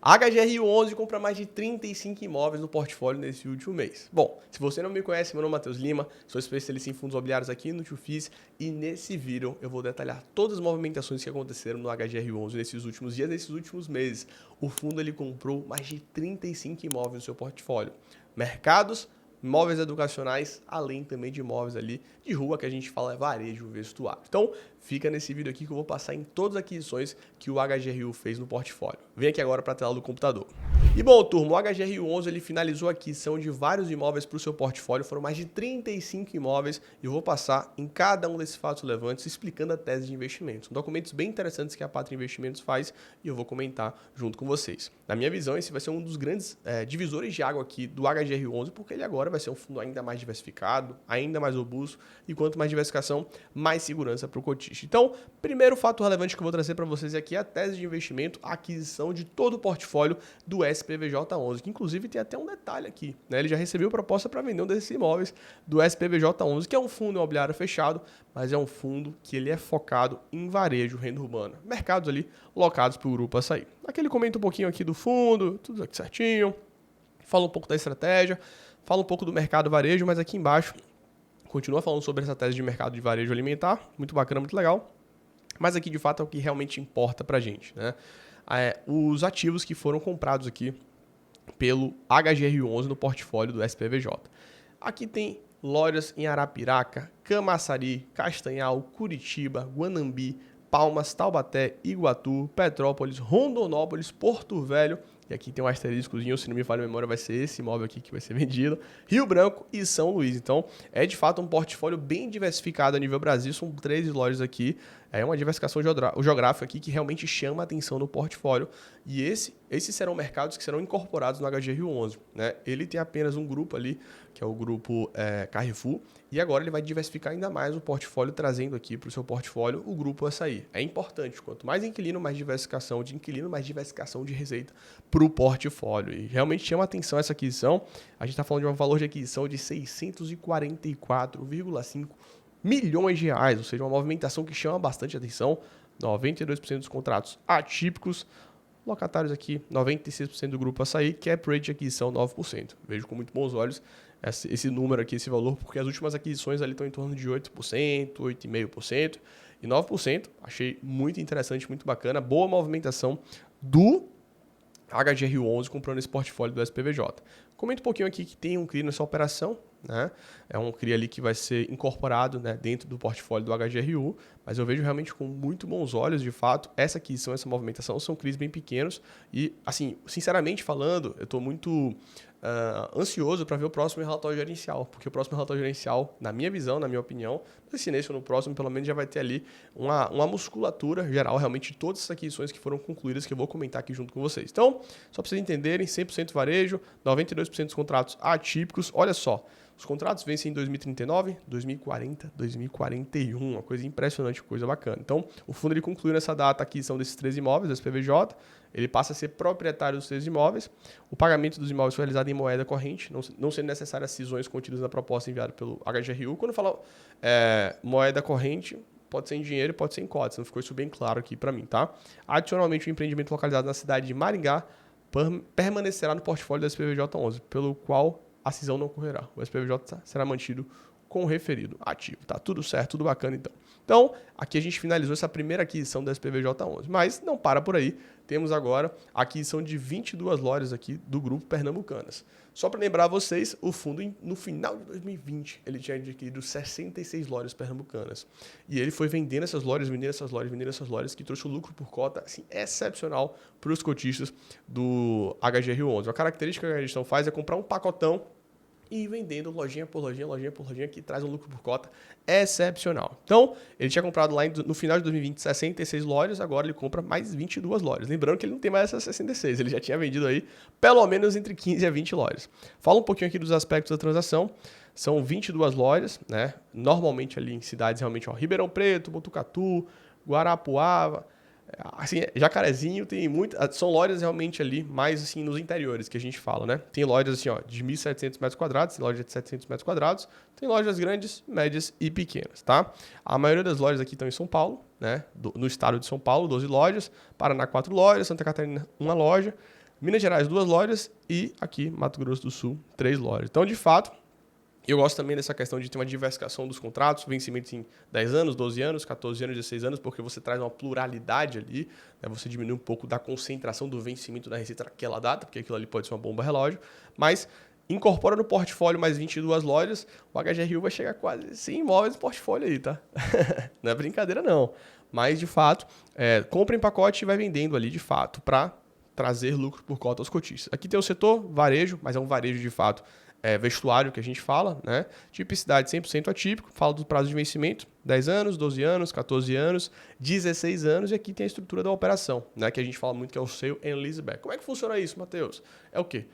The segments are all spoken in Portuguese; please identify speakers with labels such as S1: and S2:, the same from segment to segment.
S1: A HGR11 compra mais de 35 imóveis no portfólio nesse último mês. Bom, se você não me conhece, meu nome é Matheus Lima, sou especialista em fundos imobiliários aqui no TwoFis e nesse vídeo eu vou detalhar todas as movimentações que aconteceram no HGR11 nesses últimos dias, nesses últimos meses. O fundo ele comprou mais de 35 imóveis no seu portfólio. Mercados, imóveis educacionais, além também de imóveis ali de rua, que a gente fala é varejo, vestuário. Então, fica nesse vídeo aqui que eu vou passar em todas as aquisições que o HGRU fez no portfólio. Vem aqui agora para a tela do computador. E bom, turma, o HGRU11 ele finalizou a aquisição de vários imóveis para o seu portfólio, foram mais de 35 imóveis e eu vou passar em cada um desses fatos relevantes explicando a tese de investimentos. São documentos bem interessantes que a Pátria Investimentos faz e eu vou comentar junto com vocês. Na minha visão, esse vai ser um dos grandes divisores de água aqui do HGRU11, porque ele agora vai ser um fundo ainda mais diversificado, ainda mais robusto, e quanto mais diversificação, mais segurança para o cotista. Então, primeiro fato relevante que eu vou trazer para vocês aqui é a tese de investimento, a aquisição de todo o portfólio do SPVJ11, que inclusive tem até um detalhe aqui, né? Ele já recebeu proposta para vender um desses imóveis do SPVJ11, que é um fundo imobiliário fechado, mas é um fundo que ele é focado em varejo, renda urbana, mercados ali locados para o grupo Açaí. Aqui ele comenta um pouquinho aqui do fundo, tudo aqui certinho, fala um pouco da estratégia, fala um pouco do mercado varejo, mas aqui embaixo continua falando sobre essa tese de mercado de varejo alimentar, muito bacana, muito legal. Mas aqui de fato é o que realmente importa pra gente, né? Os ativos que foram comprados aqui pelo HGR11 no portfólio do SPVJ. Aqui tem lojas em Arapiraca, Camaçari, Castanhal, Curitiba, Guanambi, Palmas, Taubaté, Iguatu, Petrópolis, Rondonópolis, Porto Velho. E aqui tem um asteriscozinho, se não me falha a memória, vai ser esse imóvel aqui que vai ser vendido. Rio Branco e São Luís. Então, é de fato um portfólio bem diversificado a nível Brasil. São 13 lojas aqui. É uma diversificação geográfica aqui que realmente chama a atenção no portfólio. E esses serão mercados que serão incorporados no HGR11, né? Ele tem apenas um grupo ali, que é o grupo Carrefour. E agora ele vai diversificar ainda mais o portfólio, trazendo aqui para o seu portfólio o grupo Açaí. É importante. Quanto mais inquilino, mais diversificação de inquilino, mais diversificação de receita para o portfólio. E realmente chama atenção essa aquisição. A gente está falando de um valor de aquisição de 644,5 milhões de reais, ou seja, uma movimentação que chama bastante atenção. 92% dos contratos atípicos, locatários aqui, 96% do grupo Açaí, cap rate de aquisição 9%. Vejo com muito bons olhos esse número aqui, esse valor, porque as últimas aquisições ali estão em torno de 8%, 8,5% e 9%. Achei muito interessante, muito bacana, boa movimentação do HGR11 comprando esse portfólio do SPVJ. Comento um pouquinho aqui que tem um CRI nessa operação, né? É um CRI ali que vai ser incorporado, né, dentro do portfólio do HGRU, mas eu vejo realmente com muito bons olhos, de fato, essa aquisição, essa movimentação, são CRIs bem pequenos e, assim, sinceramente falando, eu estou muito ansioso para ver o próximo relatório gerencial, porque o próximo relatório gerencial, na minha visão, na minha opinião, se nesse ou no próximo, pelo menos já vai ter ali uma musculatura geral, realmente, de todas essas aquisições que foram concluídas, que eu vou comentar aqui junto com vocês. Então, só para vocês entenderem, 100% varejo, 92% dos contratos atípicos, olha só, os contratos vencem em 2039, 2040, 2041, uma coisa impressionante, coisa bacana. Então, o fundo ele concluiu nessa data a aquisição desses 3 imóveis, do SPVJ, ele passa a ser proprietário dos 3 imóveis, o pagamento dos imóveis foi realizado em moeda corrente, não sendo necessárias cisões contidas na proposta enviada pelo HGRU. Quando eu falo moeda corrente, pode ser em dinheiro e pode ser em cotas, não ficou isso bem claro aqui para mim, tá? Adicionalmente, o empreendimento localizado na cidade de Maringá permanecerá no portfólio do SPVJ11, pelo qual a cisão não ocorrerá. O SPVJ será mantido com o referido ativo. Tá tudo certo, tudo bacana então. Então, aqui a gente finalizou essa primeira aquisição do SPVJ11, mas não para por aí. Temos agora a aquisição de 22 lojas aqui do grupo Pernambucanas. Só para lembrar vocês, o fundo no final de 2020, ele tinha adquirido 66 lojas pernambucanas. E ele foi vendendo essas lojas, que trouxe o lucro por cota assim, excepcional para os cotistas do HGR11. A característica que a gestão faz é comprar um pacotão e ir vendendo lojinha por lojinha, que traz um lucro por cota excepcional. Então, ele tinha comprado lá no final de 2020 66 lojas, agora ele compra mais 22 lojas. Lembrando que ele não tem mais essas 66, ele já tinha vendido aí pelo menos entre 15 a 20 lojas. Fala um pouquinho aqui dos aspectos da transação. São 22 lojas, né? Normalmente ali em cidades realmente, Ribeirão Preto, Botucatu, Guarapuava, assim, Jacarezinho, tem muitas, são lojas realmente ali mais assim nos interiores que a gente fala, né? Tem lojas assim, de 1.700 metros quadrados, tem lojas de 700 metros quadrados, tem lojas grandes, médias e pequenas, tá? A maioria das lojas aqui estão em São Paulo, né? No estado de São Paulo, 12 lojas, Paraná 4 lojas, Santa Catarina 1 loja, Minas Gerais, 2 lojas e aqui, Mato Grosso do Sul, 3 lojas. Então, de fato, eu gosto também dessa questão de ter uma diversificação dos contratos, vencimentos em 10 anos, 12 anos, 14 anos, 16 anos, porque você traz uma pluralidade ali, né? Você diminui um pouco da concentração do vencimento da receita naquela data, porque aquilo ali pode ser uma bomba relógio, mas incorpora no portfólio mais 22 lojas, o HGRU vai chegar quase 100 imóveis no portfólio aí, tá? Não é brincadeira não, mas de fato, compra em pacote e vai vendendo ali de fato para trazer lucro por cota aos cotistas. Aqui tem o setor varejo, mas é um varejo de fato vestuário que a gente fala, né? Tipicidade 100% atípico, fala do prazo de vencimento, 10 anos, 12 anos, 14 anos, 16 anos, e aqui tem a estrutura da operação, né? Que a gente fala muito que é o sale and leaseback. Como é que funciona isso, Matheus? É o quê?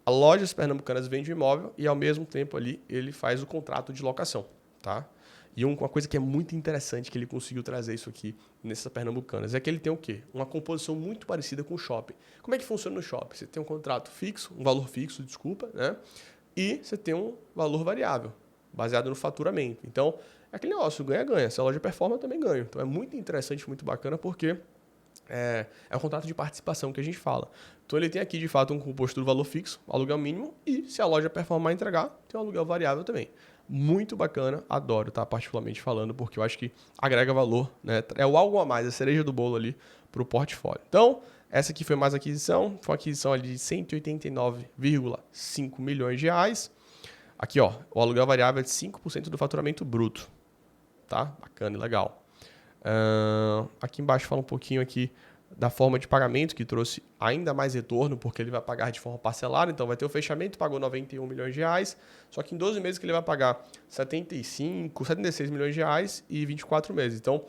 S1: A Lojas Pernambucanas vende o imóvel e ao mesmo tempo ali ele faz o contrato de locação, tá? E uma coisa que é muito interessante que ele conseguiu trazer isso aqui nessas Pernambucanas é que ele tem o quê? Uma composição muito parecida com o shopping. Como é que funciona no shopping? Você tem um contrato fixo, um valor fixo, desculpa, né? E você tem um valor variável, baseado no faturamento. Então, é aquele negócio, ganha-ganha. Se a loja performa, também ganha. Então, é muito interessante, muito bacana, porque é um contrato de participação que a gente fala. Então, ele tem aqui, de fato, um composto do valor fixo, aluguel mínimo, e se a loja performar e entregar, tem um aluguel variável também. Muito bacana, adoro, tá? Particularmente falando, porque eu acho que agrega valor, né? É o algo a mais, a cereja do bolo ali para o portfólio. Então, essa aqui foi mais aquisição, foi uma aquisição ali de 189,5 milhões de reais. Aqui, ó, o aluguel variável é de 5% do faturamento bruto, tá? Bacana e legal. Aqui embaixo fala um pouquinho aqui da forma de pagamento, que trouxe ainda mais retorno, porque ele vai pagar de forma parcelada, então vai ter o fechamento, pagou 91 milhões de reais, só que em 12 meses que ele vai pagar 76 milhões de reais e 24 meses. Então,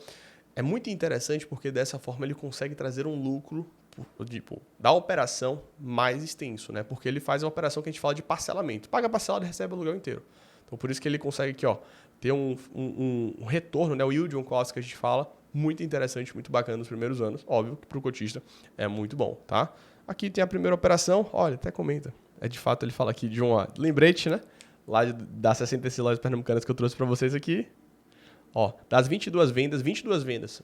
S1: é muito interessante porque dessa forma ele consegue trazer um lucro da operação mais extenso, né? Porque ele faz uma operação que a gente fala de parcelamento. Paga parcelado e recebe o aluguel inteiro. Então, por isso que ele consegue aqui, ó, ter um retorno, né? O yield on cost que a gente fala, muito interessante, muito bacana nos primeiros anos. Óbvio que para o cotista é muito bom, tá? Aqui tem a primeira operação, olha, até comenta. De fato, ele fala aqui de um lembrete, né? Lá das 66 lojas pernambucanas que eu trouxe para vocês aqui. Ó, das 22 vendas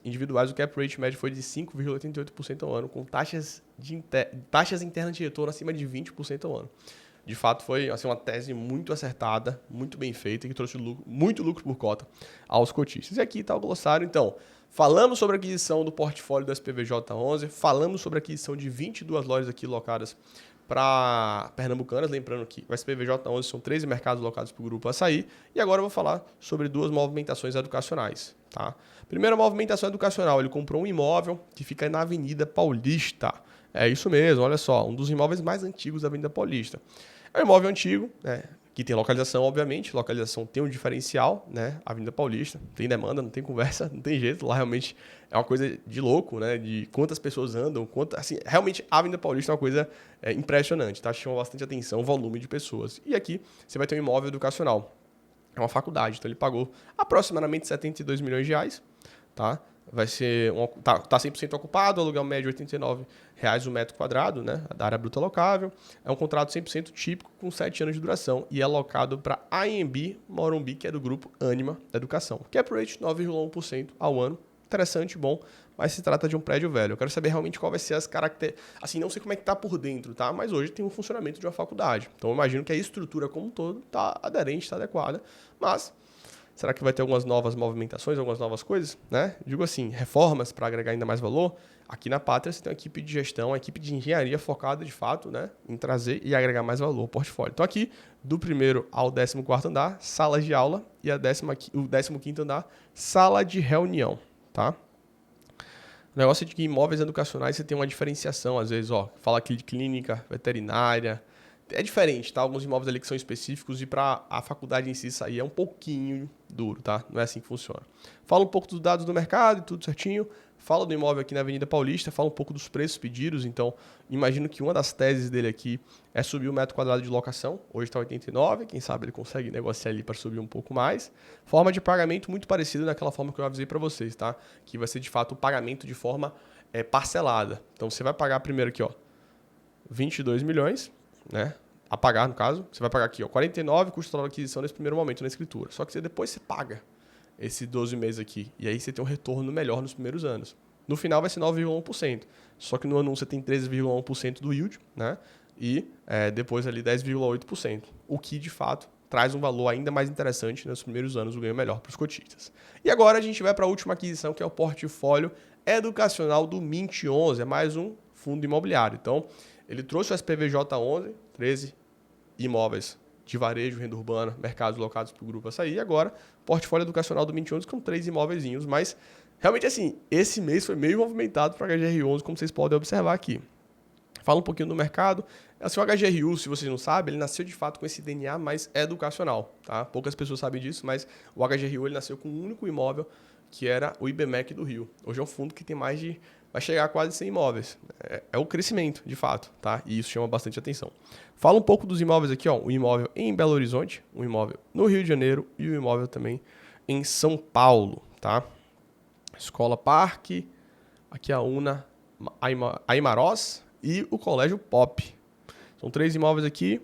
S1: individuais, o cap rate médio foi de 5,88% ao ano, com taxas internas de retorno acima de 20% ao ano. De fato, foi assim, uma tese muito acertada, muito bem feita, que trouxe muito lucro por cota aos cotistas. E aqui está o glossário, então. Falamos sobre a aquisição do portfólio do SPVJ11, falamos sobre a aquisição de 22 lojas aqui locadas para Pernambucanas, lembrando que o SPVJ11 são 13 mercados locados para o Grupo Açaí, e agora eu vou falar sobre 2 movimentações educacionais. Tá? Primeira movimentação educacional, ele comprou um imóvel que fica na Avenida Paulista. É isso mesmo, olha só, um dos imóveis mais antigos da Avenida Paulista. É um imóvel antigo, né, que tem localização, obviamente, localização tem um diferencial, né, Avenida Paulista, tem demanda, não tem conversa, não tem jeito, lá realmente é uma coisa de louco, né, de quantas pessoas andam, assim, realmente a Avenida Paulista é uma coisa impressionante, tá, chama bastante atenção o volume de pessoas. E aqui você vai ter um imóvel educacional, é uma faculdade, então ele pagou aproximadamente 72 milhões de reais, tá, vai ser tá 100% ocupado, aluguel médio R$ 89,00 o metro quadrado, né, da área bruta locável. É um contrato 100% típico com 7 anos de duração e é alocado para a AMB Morumbi, que é do grupo Anima Educação. Cap rate 9,1% ao ano. Interessante, bom, mas se trata de um prédio velho. Eu quero saber realmente qual vai ser as características. Assim, não sei como é que tá por dentro, tá? Mas hoje tem um funcionamento de uma faculdade. Então eu imagino que a estrutura como um todo tá aderente, tá adequada, mas será que vai ter algumas novas movimentações, algumas novas coisas, né? Digo assim, reformas para agregar ainda mais valor. Aqui na Pátria você tem uma equipe de gestão, uma equipe de engenharia focada, de fato, né, em trazer e agregar mais valor ao portfólio. Então aqui, do 1º ao 14º andar, sala de aula, e o 15º andar, sala de reunião, tá? O negócio é de que imóveis educacionais você tem uma diferenciação, às vezes, ó, fala aqui de clínica, veterinária. É diferente, tá? Alguns imóveis ali que são específicos e para a faculdade em si sair é um pouquinho duro, tá? Não é assim que funciona. Fala um pouco dos dados do mercado e tudo certinho. Fala do imóvel aqui na Avenida Paulista, fala um pouco dos preços pedidos. Então, imagino que uma das teses dele aqui é subir o metro quadrado de locação. Hoje está 89, quem sabe ele consegue negociar ali para subir um pouco mais. Forma de pagamento muito parecida naquela forma que eu avisei para vocês, tá? Que vai ser de fato o pagamento de forma parcelada. Então, você vai pagar primeiro aqui, ó, 22 milhões, né? A pagar, no caso, você vai pagar aqui, ó, 49 custo total de aquisição nesse primeiro momento na escritura. Só que depois você paga esse 12 meses aqui. E aí você tem um retorno melhor nos primeiros anos. No final vai ser 9,1%. Só que no anúncio você tem 13,1% do yield, né? E depois ali 10,8%. O que, de fato, traz um valor ainda mais interessante nos primeiros anos, o ganho melhor para os cotistas. E agora a gente vai para a última aquisição, que é o portfólio educacional do Mint 11. É mais um fundo imobiliário. Então, ele trouxe o SPVJ 11, 13 imóveis de varejo, renda urbana, mercados locados para o Grupo Açaí. E agora, portfólio educacional do Mint 11 com 3 imóveiszinhos. Mas, realmente, assim, esse mês foi meio movimentado para a HGR11, como vocês podem observar aqui. Fala um pouquinho do mercado. Assim, o HGRU, se vocês não sabem, ele nasceu de fato com esse DNA mais educacional. Tá? Poucas pessoas sabem disso, mas o HGRU ele nasceu com um único imóvel, que era o IBMEC do Rio. Hoje é um fundo que tem mais de... vai chegar a quase 100 imóveis. É o crescimento, de fato, tá? E isso chama bastante atenção. Fala um pouco dos imóveis aqui, ó. Um imóvel em Belo Horizonte, um imóvel no Rio de Janeiro e um imóvel também em São Paulo, tá? Escola Parque, aqui a UNA Aimarós e o Colégio Pop. São 3 imóveis aqui.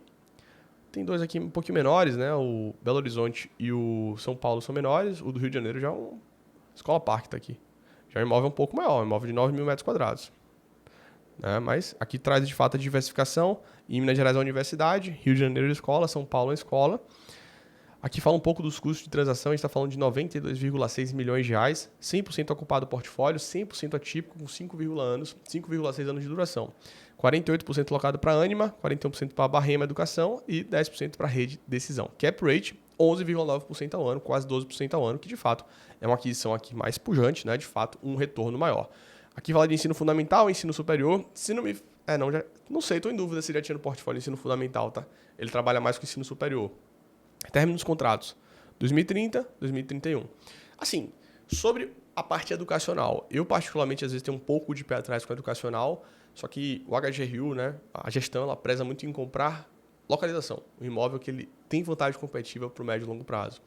S1: Tem 2 aqui um pouquinho menores, né? O Belo Horizonte e o São Paulo são menores. O do Rio de Janeiro já é um... Escola Parque tá aqui. Já é um imóvel um pouco maior, um imóvel de 9 mil metros quadrados. Mas aqui traz de fato a diversificação. Em Minas Gerais é a universidade, Rio de Janeiro é a escola, São Paulo é a escola. Aqui fala um pouco dos custos de transação, a gente está falando de 92,6 milhões de reais, 100% ocupado o portfólio, 100% atípico, com 5,6 anos de duração. 48% locado para a Anima, 41% para a Barrema Educação e 10% para a Rede Decisão. Cap rate, 11,9% ao ano, quase 12% ao ano, que de fato é uma aquisição aqui mais pujante, né? De fato, um retorno maior. Aqui fala de ensino fundamental, ensino superior. Se não me... não sei, estou em dúvida se ele já tinha no portfólio ensino fundamental, tá? Ele trabalha mais com ensino superior. Término dos contratos, 2030, 2031. Assim, sobre a parte educacional, eu particularmente às vezes tenho um pouco de pé atrás com a educacional, só que o HGRU, né, a gestão, ela preza muito em comprar localização, um imóvel que ele tem vantagem competitiva para o médio e longo prazo.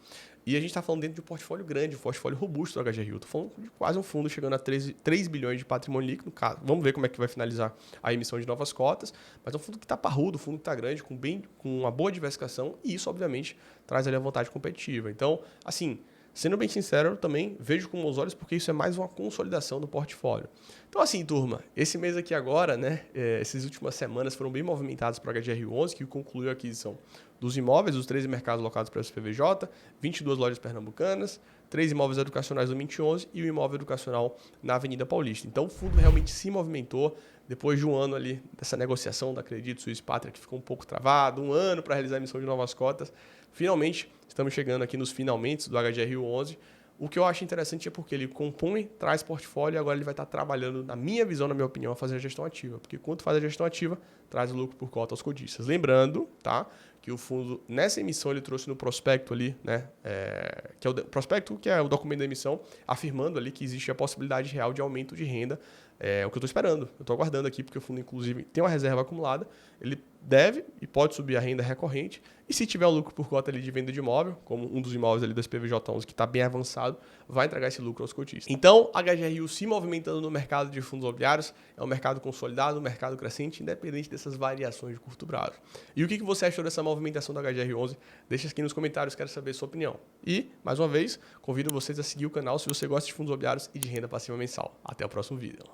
S1: E a gente está falando dentro de um portfólio grande, um portfólio robusto do HGRU. Estou falando de quase um fundo chegando a 3 bilhões de patrimônio líquido. Vamos ver como é que vai finalizar a emissão de novas cotas. Mas é um fundo que está parrudo, um fundo que está grande, com uma boa diversificação. E isso, obviamente, traz ali a vantagem competitiva. Então, assim, sendo bem sincero, eu também vejo com bons olhos porque isso é mais uma consolidação do portfólio. Então, assim, turma, esse mês aqui agora, né, essas últimas semanas foram bem movimentadas para a HGR11, que concluiu a aquisição dos imóveis, os 13 mercados locados para o SPVJ, 22 lojas pernambucanas, 3 imóveis educacionais do Mint 11 e o imóvel educacional na Avenida Paulista. Então, o fundo realmente se movimentou depois de um ano ali dessa negociação da Credito Suisse Pátria, que ficou um pouco travado, um ano para realizar a emissão de novas cotas. Finalmente, estamos chegando aqui nos finalmente do HGR11. O que eu acho interessante é porque ele compõe, traz portfólio e agora ele vai estar trabalhando, na minha visão, na minha opinião, a fazer a gestão ativa. Porque quando faz a gestão ativa, traz o lucro por cota aos cotistas. Lembrando, tá, que o fundo, nessa emissão, ele trouxe no prospecto ali, né, que é o prospecto, que é o documento da emissão, afirmando ali que existe a possibilidade real de aumento de renda. É o que eu estou esperando. Eu estou aguardando aqui, porque o fundo, inclusive, tem uma reserva acumulada. Ele deve e pode subir a renda recorrente. E se tiver um lucro por cota ali de venda de imóvel, como um dos imóveis ali do SPVJ11 que está bem avançado, vai entregar esse lucro aos cotistas. Então, a HGRU se movimentando no mercado de fundos imobiliários, é um mercado consolidado, um mercado crescente, independente dessas variações de curto prazo. E o que você achou dessa movimentação da HGR11? Deixa aqui nos comentários, quero saber a sua opinião. E, mais uma vez, convido vocês a seguir o canal se você gosta de fundos imobiliários e de renda passiva mensal. Até o próximo vídeo.